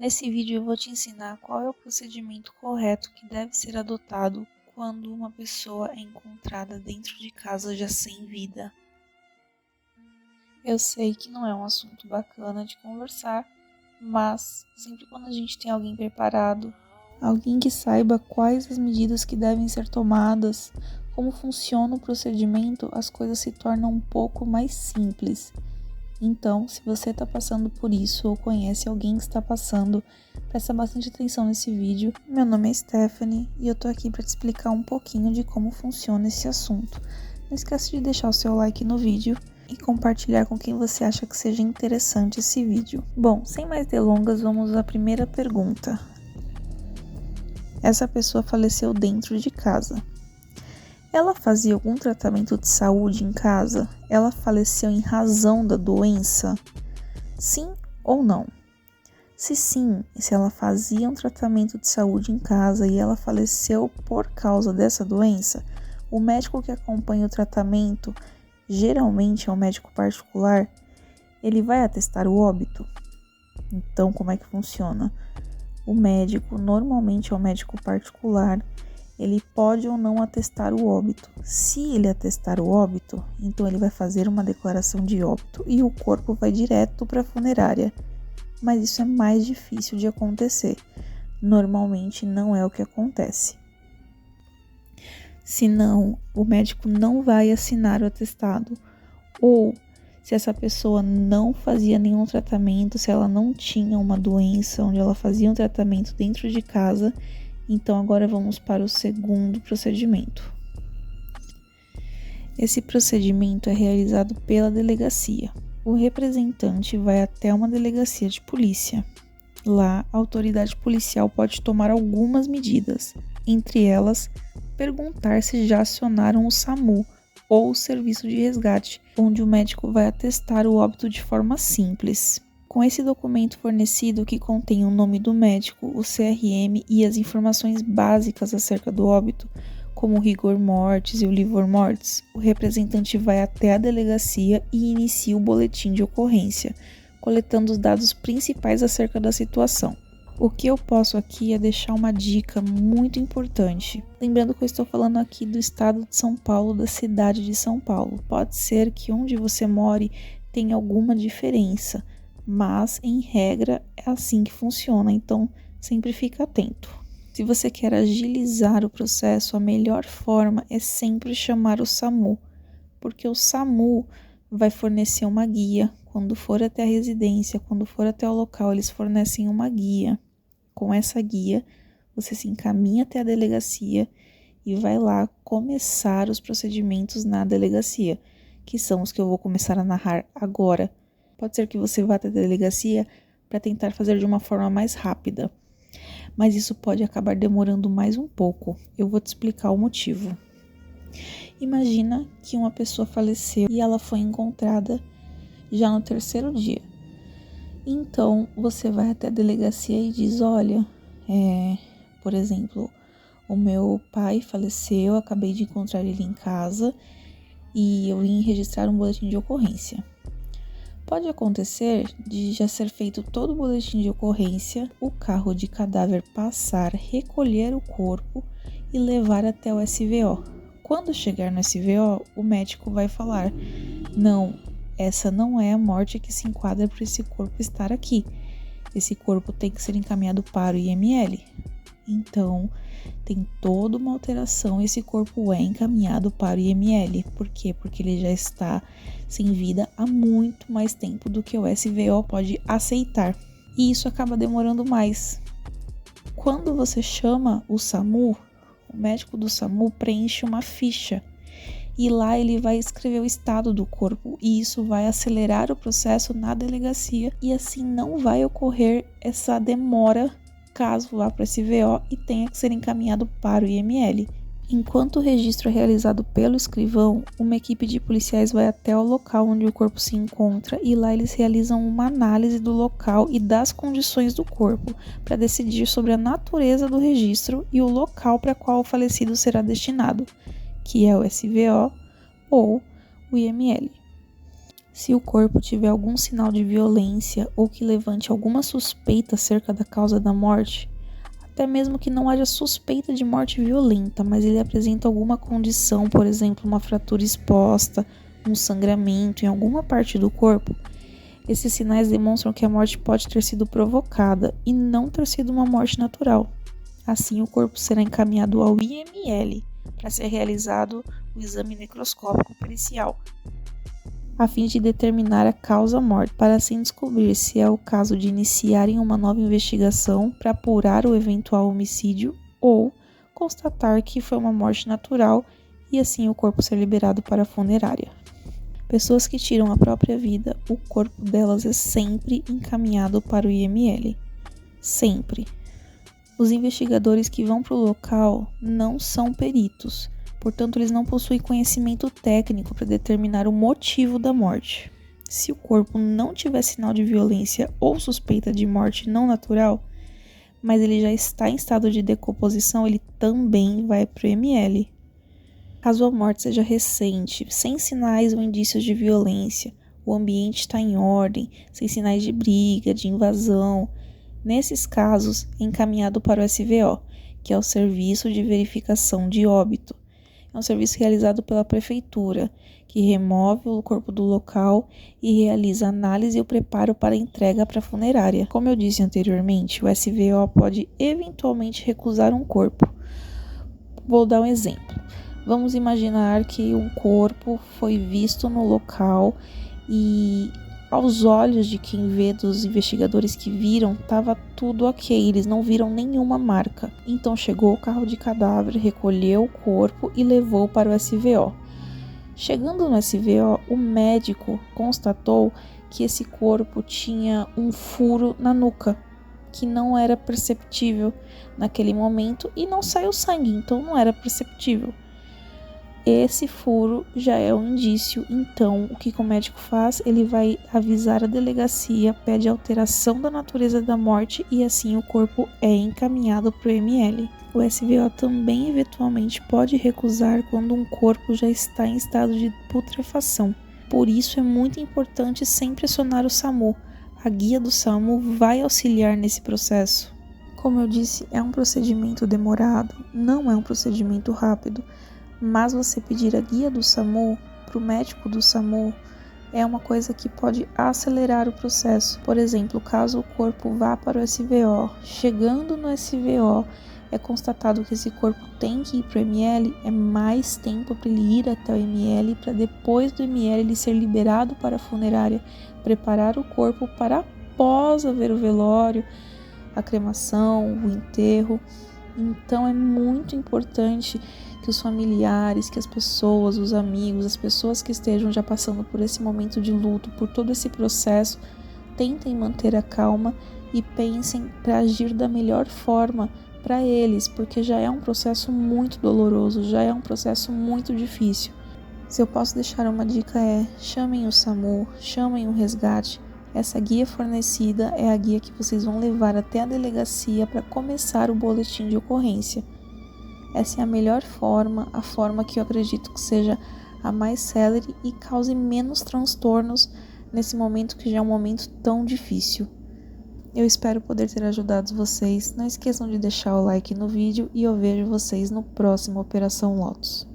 Nesse vídeo eu vou te ensinar qual é o procedimento correto que deve ser adotado quando uma pessoa é encontrada dentro de casa já sem vida. Eu sei que não é um assunto bacana de conversar, mas sempre quando a gente tem alguém preparado, alguém que saiba quais as medidas que devem ser tomadas, como funciona o procedimento, as coisas se tornam um pouco mais simples. Então, se você está passando por isso ou conhece alguém que está passando, presta bastante atenção nesse vídeo. Meu nome é Stephanie e eu tô aqui para te explicar um pouquinho de como funciona esse assunto. Não esquece de deixar o seu like no vídeo e compartilhar com quem você acha que seja interessante esse vídeo. Bom, sem mais delongas, vamos à primeira pergunta. Essa pessoa faleceu dentro de casa. Ela fazia algum tratamento de saúde em casa? Ela faleceu em razão da doença? Sim ou não? Se sim, se ela fazia um tratamento de saúde em casa e ela faleceu por causa dessa doença, o médico que acompanha o tratamento, geralmente é um médico particular, ele vai atestar o óbito? Então, como é que funciona? O médico, normalmente é um médico particular, ele pode ou não atestar o óbito. Se ele atestar o óbito, então ele vai fazer uma declaração de óbito e o corpo vai direto para a funerária. Mas isso é mais difícil de acontecer. Normalmente não é o que acontece. Senão, o médico não vai assinar o atestado. Ou, se essa pessoa não fazia nenhum tratamento, se ela não tinha uma doença onde ela fazia um tratamento dentro de casa, então agora vamos para o segundo procedimento. Esse procedimento é realizado pela delegacia. O representante vai até uma delegacia de polícia. Lá, a autoridade policial pode tomar algumas medidas, entre elas, perguntar se já acionaram o SAMU ou o serviço de resgate, onde o médico vai atestar o óbito de forma simples. Com esse documento fornecido que contém o nome do médico, o CRM e as informações básicas acerca do óbito, como o rigor mortis e o livor mortis, o representante vai até a delegacia e inicia o boletim de ocorrência, coletando os dados principais acerca da situação. O que eu posso aqui é deixar uma dica muito importante. Lembrando que eu estou falando aqui do estado de São Paulo, da cidade de São Paulo. Pode ser que onde você more tenha alguma diferença, mas em regra é assim que funciona, então sempre fica atento. Se você quer agilizar o processo, a melhor forma é sempre chamar o SAMU, porque o SAMU vai fornecer uma guia. Quando for até a residência, quando for até o local, eles fornecem uma guia. Com essa guia, você se encaminha até a delegacia e vai lá começar os procedimentos na delegacia, que são os que eu vou começar a narrar agora. Pode ser que você vá até a delegacia para tentar fazer de uma forma mais rápida, mas isso pode acabar demorando mais um pouco. Eu vou te explicar o motivo. Imagina que uma pessoa faleceu e ela foi encontrada já no terceiro dia. Então, você vai até a delegacia e diz, olha, por exemplo, o meu pai faleceu, acabei de encontrar ele em casa e eu vim registrar um boletim de ocorrência. Pode acontecer de já ser feito todo o boletim de ocorrência, o carro de cadáver passar, recolher o corpo e levar até o SVO. Quando chegar no SVO, o médico vai falar, não, essa não é a morte que se enquadra para esse corpo estar aqui. Esse corpo tem que ser encaminhado para o IML. Então, tem toda uma alteração, esse corpo é encaminhado para o IML. Por quê? Porque ele já está sem vida há muito mais tempo do que o SVO pode aceitar. E isso acaba demorando mais. Quando você chama o SAMU, o médico do SAMU preenche uma ficha. E lá ele vai escrever o estado do corpo. E isso vai acelerar o processo na delegacia. E assim não vai ocorrer essa demora caso vá para o SVO e tenha que ser encaminhado para o IML. Enquanto o registro é realizado pelo escrivão, uma equipe de policiais vai até o local onde o corpo se encontra e lá eles realizam uma análise do local e das condições do corpo para decidir sobre a natureza do registro e o local para qual o falecido será destinado, que é o SVO ou o IML. Se o corpo tiver algum sinal de violência ou que levante alguma suspeita acerca da causa da morte, até mesmo que não haja suspeita de morte violenta, mas ele apresenta alguma condição, por exemplo, uma fratura exposta, um sangramento em alguma parte do corpo, esses sinais demonstram que a morte pode ter sido provocada e não ter sido uma morte natural. Assim, o corpo será encaminhado ao IML para ser realizado o exame necroscópico pericial, a fim de determinar a causa morte, para assim descobrir se é o caso de iniciarem uma nova investigação para apurar o eventual homicídio ou constatar que foi uma morte natural e assim o corpo ser liberado para a funerária. Pessoas que tiram a própria vida, o corpo delas é sempre encaminhado para o IML. Sempre. Os investigadores que vão para o local não são peritos, portanto eles não possuem conhecimento técnico para determinar o motivo da morte. Se o corpo não tiver sinal de violência ou suspeita de morte não natural, mas ele já está em estado de decomposição, ele também vai para o IML. Caso a morte seja recente, sem sinais ou indícios de violência, o ambiente está em ordem, sem sinais de briga, de invasão, nesses casos é encaminhado para o SVO, que é o Serviço de Verificação de Óbito. É um serviço realizado pela Prefeitura, que remove o corpo do local e realiza a análise e o preparo para a entrega para a funerária. Como eu disse anteriormente, o SVO pode eventualmente recusar um corpo. Vou dar um exemplo. Vamos imaginar que um corpo foi visto no local e, aos olhos de quem vê, dos investigadores que viram, estava tudo ok, eles não viram nenhuma marca. Então chegou o carro de cadáver, recolheu o corpo e levou para o SVO. Chegando no SVO, o médico constatou que esse corpo tinha um furo na nuca, que não era perceptível naquele momento e não saiu sangue, então não era perceptível. Esse furo já é um indício, então o que o médico faz? Ele vai avisar a delegacia, pede alteração da natureza da morte e assim o corpo é encaminhado para o IML. O SVO também eventualmente pode recusar quando um corpo já está em estado de putrefação. Por isso é muito importante sempre acionar o SAMU. A guia do SAMU vai auxiliar nesse processo. Como eu disse, é um procedimento demorado, não é um procedimento rápido. Mas você pedir a guia do SAMU para o médico do SAMU é uma coisa que pode acelerar o processo. Por exemplo, caso o corpo vá para o SVO, chegando no SVO, é constatado que esse corpo tem que ir para o ML, é mais tempo para ele ir até o ML, para depois do ML ele ser liberado para a funerária, preparar o corpo para após haver o velório, a cremação, o enterro. Então é muito importante que os familiares, que as pessoas, os amigos, as pessoas que estejam já passando por esse momento de luto, por todo esse processo, tentem manter a calma e pensem para agir da melhor forma para eles, porque já é um processo muito doloroso, já é um processo muito difícil. Se eu posso deixar uma dica chamem o SAMU, chamem o resgate. Essa guia fornecida é a guia que vocês vão levar até a delegacia para começar o boletim de ocorrência. Essa é a melhor forma, a forma que eu acredito que seja a mais célere e cause menos transtornos nesse momento que já é um momento tão difícil. Eu espero poder ter ajudado vocês. Não esqueçam de deixar o like no vídeo e eu vejo vocês no próximo Operação Lotus.